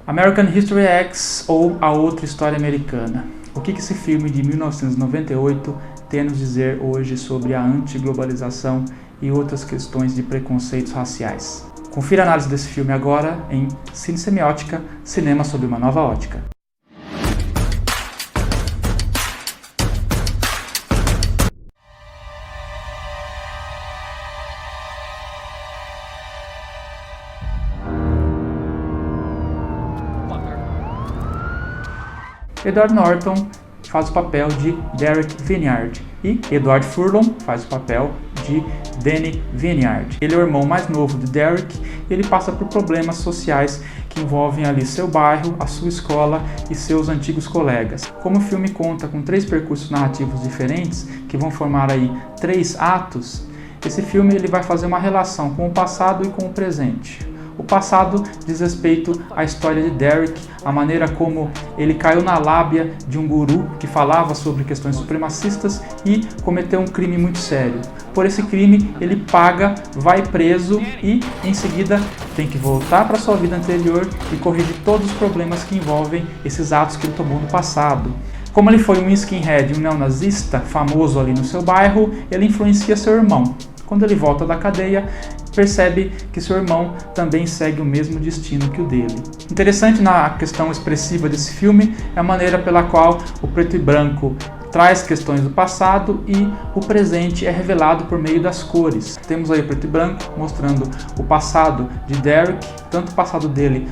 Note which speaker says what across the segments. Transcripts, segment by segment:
Speaker 1: American History X, ou A Outra História Americana. O que esse filme de 1998 tem a nos dizer hoje sobre a antiglobalização e outras questões de preconceitos raciais? Confira a análise desse filme agora em Cine Semiótica, cinema sob uma nova ótica. Edward Norton faz o papel de Derek Vineyard e Edward Furlong faz o papel de Danny Vineyard. Ele é o irmão mais novo de Derek e ele passa por problemas sociais que envolvem ali seu bairro, a sua escola e seus antigos colegas. Como o filme conta com 3 percursos narrativos diferentes, que vão formar aí 3 atos, esse filme ele vai fazer uma relação com o passado e com o presente. O passado diz respeito à história de Derek, a maneira como ele caiu na lábia de um guru que falava sobre questões supremacistas e cometeu um crime muito sério. Por esse crime, ele paga, vai preso e, em seguida, tem que voltar para sua vida anterior e corrigir todos os problemas que envolvem esses atos que ele tomou no passado. Como ele foi um skinhead e um neonazista famoso ali no seu bairro, ele influencia seu irmão. Quando ele volta da cadeia, percebe que seu irmão também segue o mesmo destino que o dele. Interessante na questão expressiva desse filme é a maneira pela qual o preto e branco traz questões do passado e o presente é revelado por meio das cores. Temos aí o preto e branco mostrando o passado de Derek, tanto o passado dele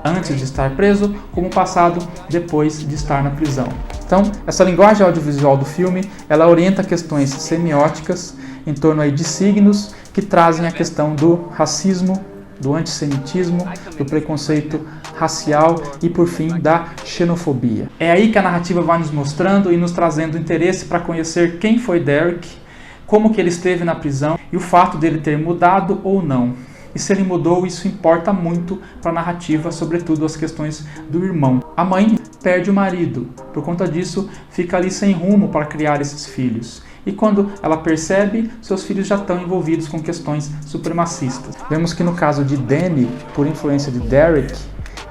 Speaker 1: antes de estar preso, como o passado depois de estar na prisão. Então, essa linguagem audiovisual do filme, ela orienta questões semióticas em torno aí de signos que trazem a questão do racismo, do antissemitismo, do preconceito racial e, por fim, da xenofobia. É aí que a narrativa vai nos mostrando e nos trazendo interesse para conhecer quem foi Derek, como que ele esteve na prisão e o fato dele ter mudado ou não. E se ele mudou, isso importa muito para a narrativa, sobretudo as questões do irmão. A mãe perde o marido, por conta disso fica ali sem rumo para criar esses filhos. E quando ela percebe, seus filhos já estão envolvidos com questões supremacistas. Vemos que no caso de Danny, por influência de Derek,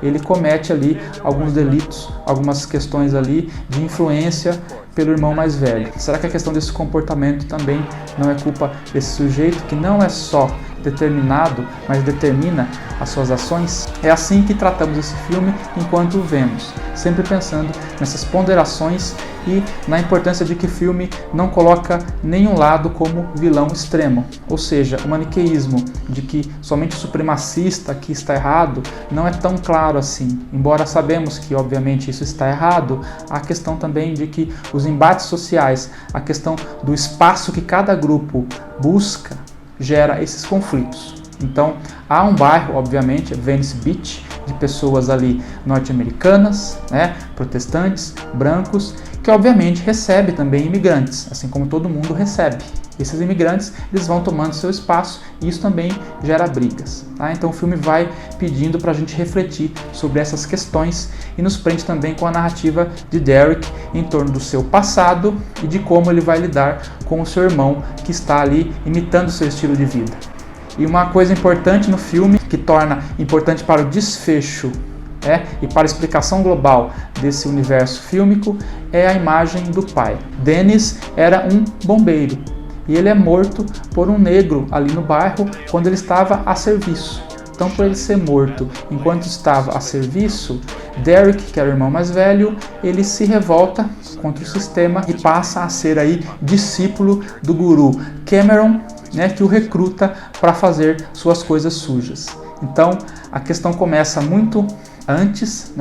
Speaker 1: ele comete ali alguns delitos, algumas questões ali de influência pelo irmão mais velho. Será que a questão desse comportamento também não é culpa desse sujeito que não é só determinado, mas determina as suas ações? É assim que tratamos esse filme enquanto o vemos, sempre pensando nessas ponderações e na importância de que o filme não coloca nenhum lado como vilão extremo, ou seja, o maniqueísmo de que somente o supremacista aqui está errado não é tão claro assim. Embora sabemos que obviamente isso está errado, há a questão também de que os embates sociais, a questão do espaço que cada grupo busca, gera esses conflitos. Então, há um bairro, obviamente, Venice Beach, de pessoas ali norte-americanas, protestantes, brancos, que obviamente recebe também imigrantes, assim como todo mundo recebe. Esses imigrantes, eles vão tomando seu espaço e isso também gera brigas. Tá? Então o filme vai pedindo para a gente refletir sobre essas questões e nos prende também com a narrativa de Derek em torno do seu passado e de como ele vai lidar com o seu irmão que está ali imitando seu estilo de vida. E uma coisa importante no filme, que torna importante para o desfecho e para a explicação global desse universo fílmico, é a imagem do pai. Dennis era um bombeiro e ele é morto por um negro ali no bairro quando ele estava a serviço. Então, por ele ser morto enquanto estava a serviço, Derek, que era o irmão mais velho, ele se revolta contra o sistema e passa a ser aí discípulo do guru Cameron, que o recruta para fazer suas coisas sujas. Então, a questão começa muito antes,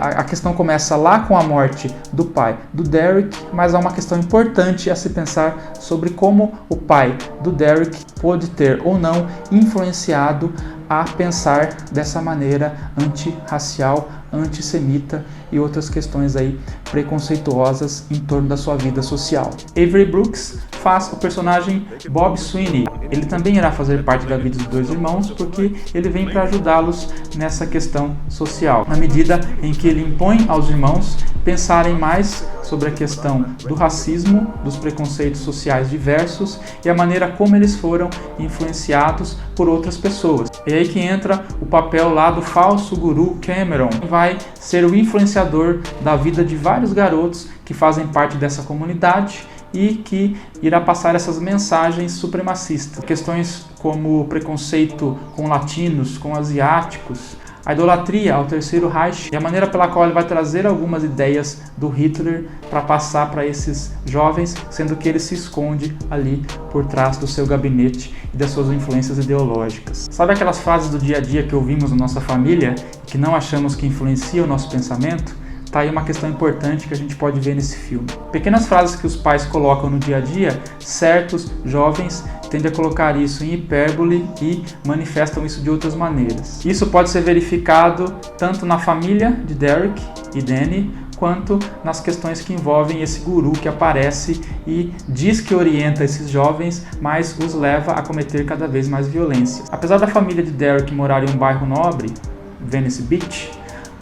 Speaker 1: a questão começa lá com a morte do pai do Derek, mas há uma questão importante a se pensar sobre como o pai do Derek pôde ter ou não influenciado a pensar dessa maneira antirracial, antissemita e outras questões aí preconceituosas em torno da sua vida social. Avery Brooks faz o personagem Bob Sweeney. Ele também irá fazer parte da vida dos dois irmãos porque ele vem para ajudá-los nessa questão social, na medida em que ele impõe aos irmãos pensarem mais sobre a questão do racismo, dos preconceitos sociais diversos e a maneira como eles foram influenciados por outras pessoas. É aí que entra o papel lá do falso guru Cameron, que vai ser o influenciador da vida de vários garotos que fazem parte dessa comunidade e que irá passar essas mensagens supremacistas. Questões como preconceito com latinos, com asiáticos, a idolatria ao Terceiro Reich e a maneira pela qual ele vai trazer algumas ideias do Hitler para passar para esses jovens, sendo que ele se esconde ali por trás do seu gabinete e das suas influências ideológicas. Sabe aquelas frases do dia a dia que ouvimos na nossa família e que não achamos que influenciam o nosso pensamento? Tá aí uma questão importante que a gente pode ver nesse filme. Pequenas frases que os pais colocam no dia a dia, certos jovens tendem a colocar isso em hipérbole e manifestam isso de outras maneiras. Isso pode ser verificado tanto na família de Derek e Danny, quanto nas questões que envolvem esse guru que aparece e diz que orienta esses jovens, mas os leva a cometer cada vez mais violência. Apesar da família de Derek morar em um bairro nobre, Venice Beach,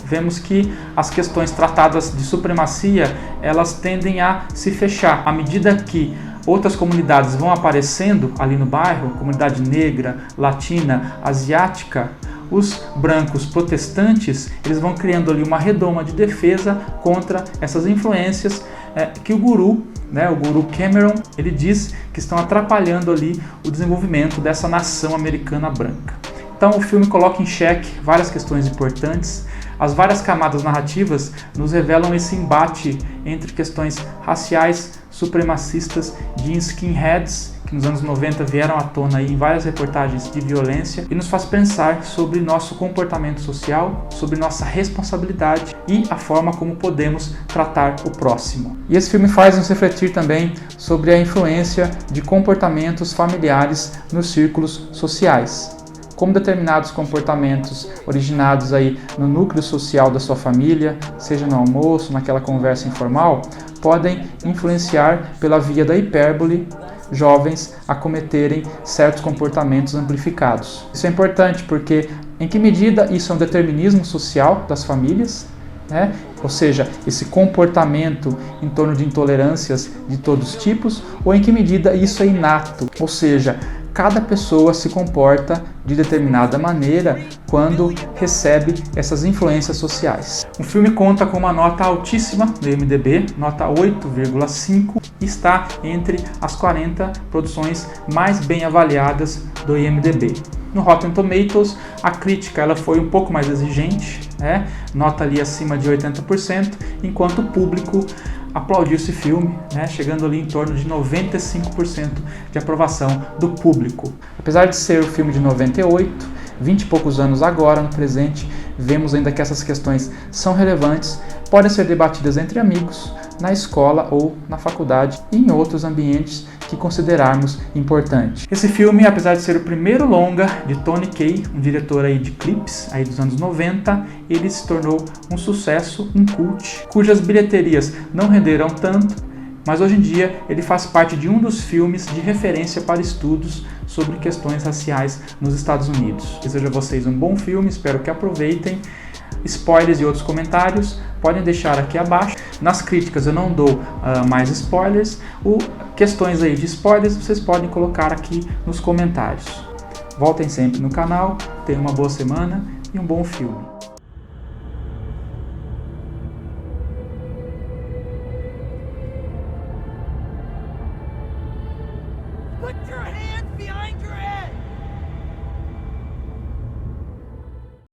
Speaker 1: vemos que as questões tratadas de supremacia, elas tendem a se fechar. À medida que outras comunidades vão aparecendo ali no bairro, comunidade negra, latina, asiática, os brancos protestantes, eles vão criando ali uma redoma de defesa contra essas influências que o guru Cameron, ele diz que estão atrapalhando ali o desenvolvimento dessa nação americana branca. Então o filme coloca em xeque várias questões importantes. As várias camadas narrativas nos revelam esse embate entre questões raciais, supremacistas, de skinheads, que nos anos 90 vieram à tona aí em várias reportagens de violência, e nos faz pensar sobre nosso comportamento social, sobre nossa responsabilidade e a forma como podemos tratar o próximo. E esse filme faz nos refletir também sobre a influência de comportamentos familiares nos círculos sociais. Como determinados comportamentos originados aí no núcleo social da sua família, seja no almoço, naquela conversa informal, podem influenciar pela via da hipérbole jovens a cometerem certos comportamentos amplificados. Isso é importante porque em que medida isso é um determinismo social das famílias, né? Ou seja, esse comportamento em torno de intolerâncias de todos os tipos, ou em que medida isso é inato, ou seja, cada pessoa se comporta de determinada maneira quando recebe essas influências sociais. O filme conta com uma nota altíssima do IMDb, nota 8,5, e está entre as 40 produções mais bem avaliadas do IMDb. No Rotten Tomatoes, a crítica ela foi um pouco mais exigente, né? Nota ali acima de 80%, enquanto o público aplaudiu esse filme, né? Chegando ali em torno de 95% de aprovação do público. Apesar de ser o filme de 98, 20 e poucos anos agora, no presente, vemos ainda que essas questões são relevantes, podem ser debatidas entre amigos, na escola ou na faculdade e em outros ambientes que considerarmos importante. Esse filme, apesar de ser o primeiro longa de Tony Kaye, um diretor aí de clipes aí dos anos 90, ele se tornou um sucesso, um cult, cujas bilheterias não renderam tanto, mas hoje em dia ele faz parte de um dos filmes de referência para estudos sobre questões raciais nos Estados Unidos. Desejo a vocês um bom filme, espero que aproveitem. Spoilers e outros comentários podem deixar aqui abaixo. Nas críticas eu não dou mais spoilers. Questões aí de spoilers vocês podem colocar aqui nos comentários. Voltem sempre no canal, tenham uma boa semana e um bom filme.